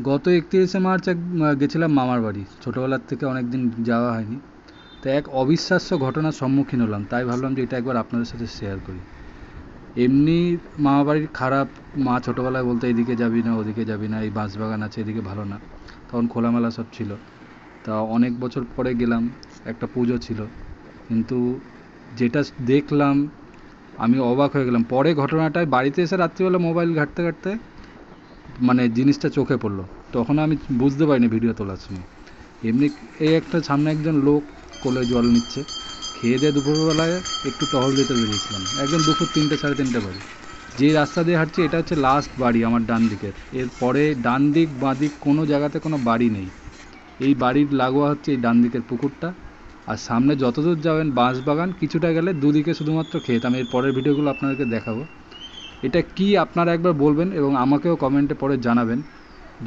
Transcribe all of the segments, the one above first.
গত 31শে মার্চ গেছিলাম মামার বাড়ি। ছোটোবেলার থেকে অনেক দিন যাওয়া হয়নি, তো এক অবিশ্বাস্য ঘটনার সম্মুখীন হলাম, তাই ভাবলাম যে এটা একবার আপনাদের সাথে শেয়ার করি। এমনি মামা বাড়ির খারাপ, মা ছোটোবেলায় বলতে এদিকে যাবি না ওদিকে যাবি না, এই বাঁশবাগান আছে এদিকে ভালো না, তখন খোলামেলা সব ছিল। তা অনেক বছর পরে গেলাম, একটা পুজো ছিল, কিন্তু যেটা দেখলাম আমি অবাক হয়ে গেলাম। পরে ঘটনাটায় বাড়িতে এসে রাত্রিবেলা মোবাইল ঘাঁটতে ঘাঁটতে মানে জিনিসটা চোখে পড়লো, তখন আমি বুঝতে পারিনি ভিডিও তোলার সময়। এমনি এই একটা সামনে একজন লোক কোলে জল নিচ্ছে, খেয়ে দিয়ে দুপুরবেলায় একটু টহল দিতে বেরিয়েছিলাম, একদম দুপুর 3টে 3:30 বাজে। যে রাস্তা দিয়ে হাঁটছি এটা হচ্ছে লাস্ট বাড়ি আমার ডান দিকের, এরপরে ডান দিক বাঁ দিক কোনো জায়গাতে কোনো বাড়ি নেই। এই বাড়ির লাগোয়া হচ্ছে এই ডান দিকের পুকুরটা, আর সামনে যতদূর যাবেন বাঁশবাগান, কিছুটা গেলে দুদিকে শুধুমাত্র ক্ষেত। আমি এর পরের ভিডিওগুলো আপনাদেরকে দেখাবো। এটা কি আপনারা একবার বলবেন এবং আমাকেও কমেন্টে পরে জানাবেন,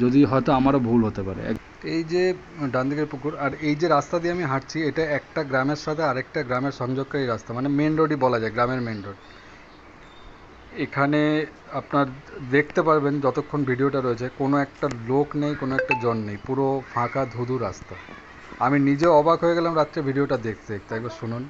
যদি হয়তো আমারও ভুল হতে পারে। এই যে ডান দিকের পুকুর, আর এই যে রাস্তা দিয়ে আমি হাঁটছি, এটা একটা গ্রামের সাথে আরেকটা গ্রামের সংযোগকারী রাস্তা, মানে মেন রোডই বলা যায়, গ্রামের মেন রোড। এখানে আপনার দেখতে পারবেন যতক্ষণ ভিডিওটা রয়েছে, কোনো একটা লোক নেই, কোনো একটা জন নেই, পুরো ফাঁকা ধুধু রাস্তা। আমি নিজে অবাক হয়ে গেলাম রাত্রে ভিডিওটা দেখতে দেখতে, একবার শুনুন।